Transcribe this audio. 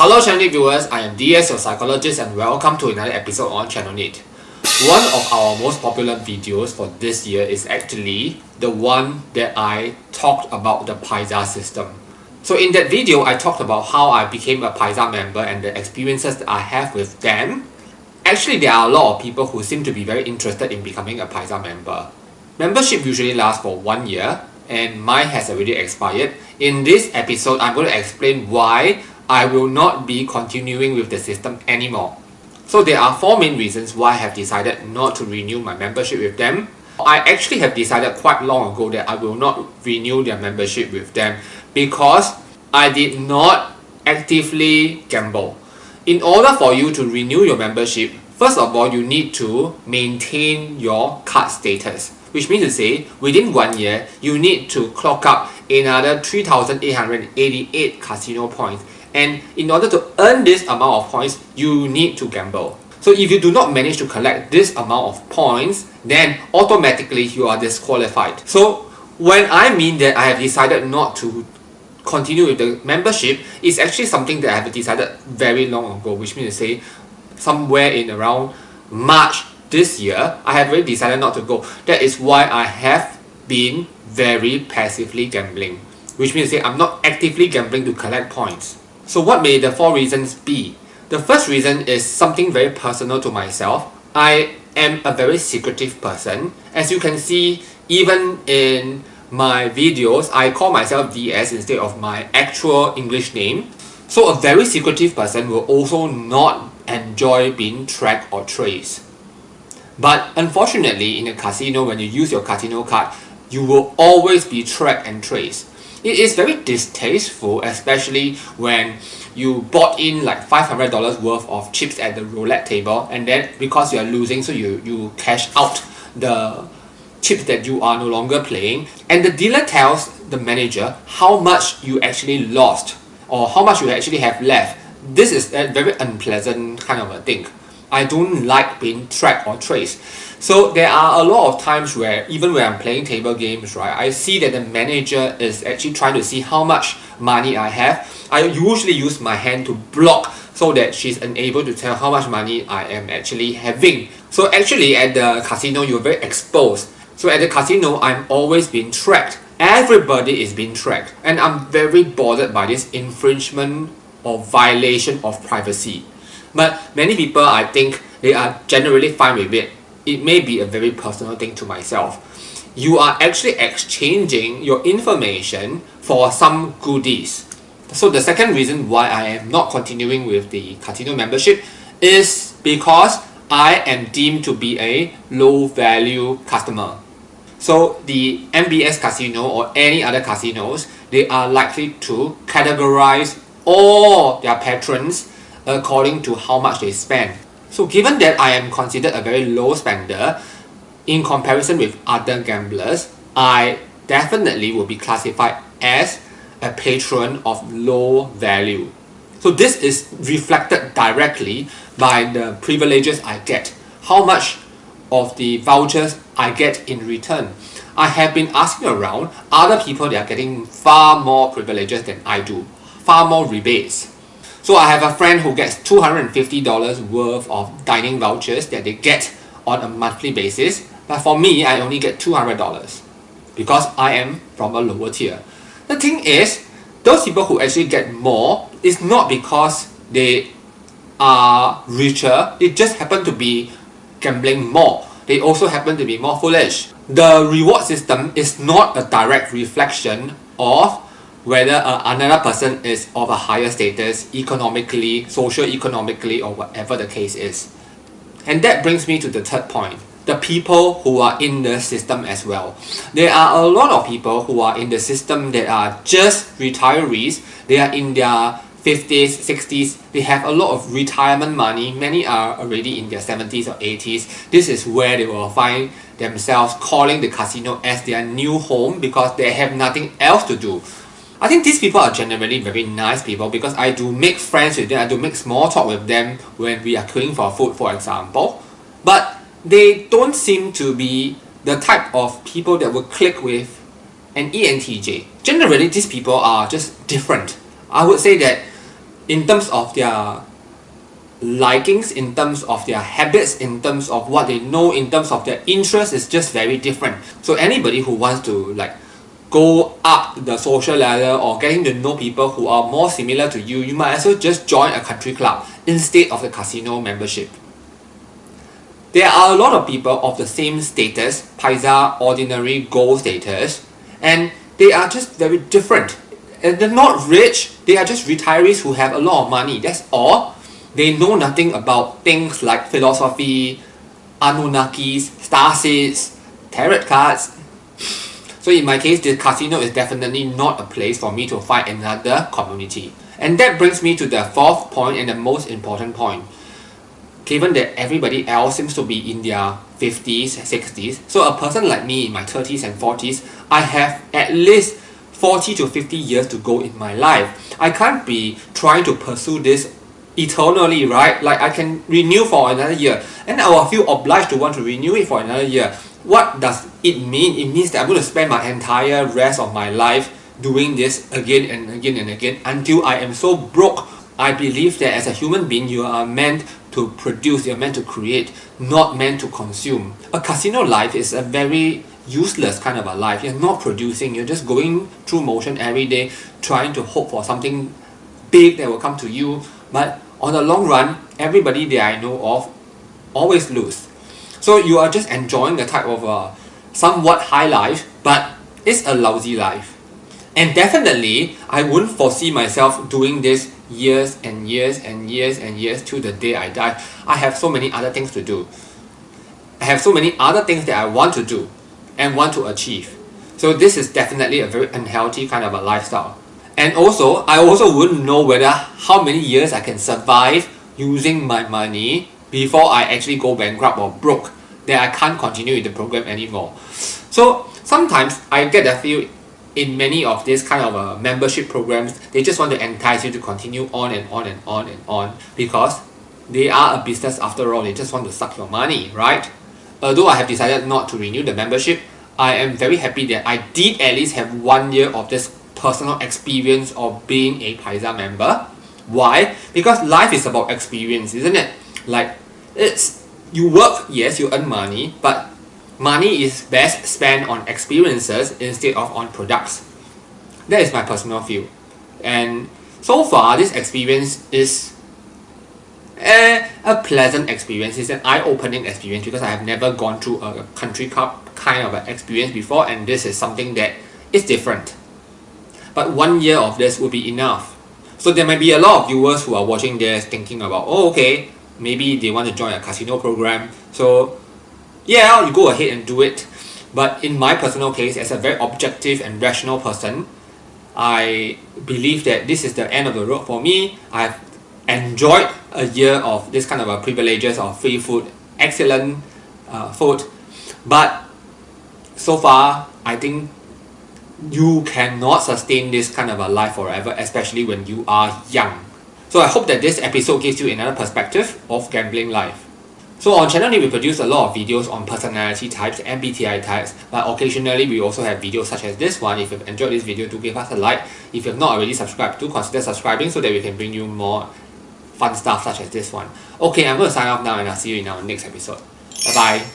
Hello Channel viewers, I am DS, your psychologist, and welcome to another episode on Channel NITT. One of our most popular videos for this year is actually the one that I talked about the Paiza system. So in that video, I talked about how I became a Paiza member and the experiences that I have with them. Actually, there are a lot of people who seem to be very interested in becoming a Paiza member. Membership usually lasts for 1 year, and mine has already expired. In this episode, I'm going to explain why I will not be continuing with the system anymore. So there are 4 main reasons why I have decided not to renew my membership with them. I actually have decided quite long ago that I will not renew their membership with them because I did not actively gamble. In order for you to renew your membership, first of all, you need to maintain your card status, which means to say, within 1 year, you need to clock up another 3,888 casino points. And in order to earn this amount of points, you need to gamble. So if you do not manage to collect this amount of points, then automatically you are disqualified. So when I mean that I have decided not to continue with the membership, it's actually something that I have decided very long ago, which means to say somewhere in around March this year, I have already decided not to go. That is why I have been very passively gambling, which means to say I'm not actively gambling to collect points. So what may the 4 reasons be? The first reason is something very personal to myself. I am a very secretive person. As you can see, even in my videos, I call myself DS instead of my actual English name. So a very secretive person will also not enjoy being tracked or traced. But unfortunately, in a casino, when you use your casino card, you will always be tracked and traced. It is very distasteful, especially when you bought in like $500 worth of chips at the roulette table, and then because you are losing, so you cash out the chips that you are no longer playing, and the dealer tells the manager how much you actually lost or how much you actually have left. This is a very unpleasant kind of a thing. I don't like being tracked or traced. So there are a lot of times where even when I'm playing table games, right, I see that the manager is actually trying to see how much money I have. I usually use my hand to block so that she's unable to tell how much money I am actually having. So actually at the casino, you're very exposed. So at the casino, I'm always being tracked. Everybody is being tracked. And I'm very bothered by this infringement or violation of privacy. But many people, I think, they are generally fine with it. It may be a very personal thing to myself. You are actually exchanging your information for some goodies. So the second reason why I am not continuing with the casino membership is because I am deemed to be a low value customer. So the MBS casino or any other casinos, they are likely to categorize all their patrons according to how much they spend. So given that I am considered a very low spender in comparison with other gamblers, I definitely will be classified as a patron of low value. So this is reflected directly by the privileges I get, how much of the vouchers I get in return. I have been asking around other people that are getting far more privileges than I do, far more rebates. So I have a friend who gets $250 worth of dining vouchers that they get on a monthly basis. But for me, I only get $200 because I am from a lower tier. The thing is, those people who actually get more is not because they are richer. They just happen to be gambling more. They also happen to be more foolish. The reward system is not a direct reflection of whether another person is of a higher status economically, socio-economically, or whatever the case is. And that brings me to the third point, the people who are in the system as well. There are a lot of people who are in the system that are just retirees. They are in their 50s, 60s. They have a lot of retirement money. Many are already in their 70s or 80s. This is where they will find themselves calling the casino as their new home because they have nothing else to do. I think these people are generally very nice people because I do make friends with them, I do make small talk with them when we are queuing for food, for example. But they don't seem to be the type of people that will click with an ENTJ. Generally, these people are just different. I would say that in terms of their likings, in terms of their habits, in terms of what they know, in terms of their interest is just very different. So anybody who wants to like go up the social ladder or getting to know people who are more similar to you, you might as well just join a country club instead of the casino membership. There are a lot of people of the same status, Paiza, ordinary, gold status, and they are just very different. And they're not rich, they are just retirees who have a lot of money, that's all. They know nothing about things like philosophy, Anunnakis, starseeds, tarot cards. So in my case, the casino is definitely not a place for me to find another community. And that brings me to the fourth point and the most important point. Given that everybody else seems to be in their 50s, 60s, so a person like me in my 30s and 40s, I have at least 40 to 50 years to go in my life. I can't be trying to pursue this eternally, right? Like I can renew for another year and I will feel obliged to want to renew it for another year. What does it mean? It means that I'm going to spend my entire rest of my life doing this again and again and again until I am so broke. I believe that as a human being, you are meant to produce, you're meant to create, not meant to consume. A casino life is a very useless kind of a life. You're not producing, you're just going through motion every day, trying to hope for something big that will come to you. But on the long run, everybody that I know of always lose. So you are just enjoying a type of a somewhat high life, but it's a lousy life. And definitely, I wouldn't foresee myself doing this years and years and years and years till the day I die. I have so many other things to do. I have so many other things that I want to do and want to achieve. So this is definitely a very unhealthy kind of a lifestyle. And also, I also wouldn't know whether how many years I can survive using my money before I actually go bankrupt or broke, that I can't continue with the program anymore. So sometimes I get the feel in many of these kind of membership programs, they just want to entice you to continue on and on and on and on because they are a business after all. They just want to suck your money, right? Although I have decided not to renew the membership, I am very happy that I did at least have 1 year of this personal experience of being a Paiza member. Why? Because life is about experience, isn't it? Like, it's you work, yes, you earn money, but money is best spent on experiences instead of on products. That is my personal view. And so far, this experience is a pleasant experience. It's an eye-opening experience because I have never gone through a country cup kind of an experience before, and this is something that is different. But 1 year of this will be enough. So there might be a lot of viewers who are watching this thinking about, oh, okay, maybe they want to join a casino program. So yeah, you go ahead and do it. But in my personal case, as a very objective and rational person, I believe that this is the end of the road for me. I've enjoyed a year of this kind of privileges of free food, excellent food. But so far, I think you cannot sustain this kind of a life forever, especially when you are young. So I hope that this episode gives you another perspective of gambling life. So on channel NITT, we produce a lot of videos on personality types, MBTI types, but occasionally we also have videos such as this one. If you've enjoyed this video, do give us a like. If you have not already subscribed, do consider subscribing so that we can bring you more fun stuff such as this one. Okay, I'm going to sign off now and I'll see you in our next episode. Bye bye.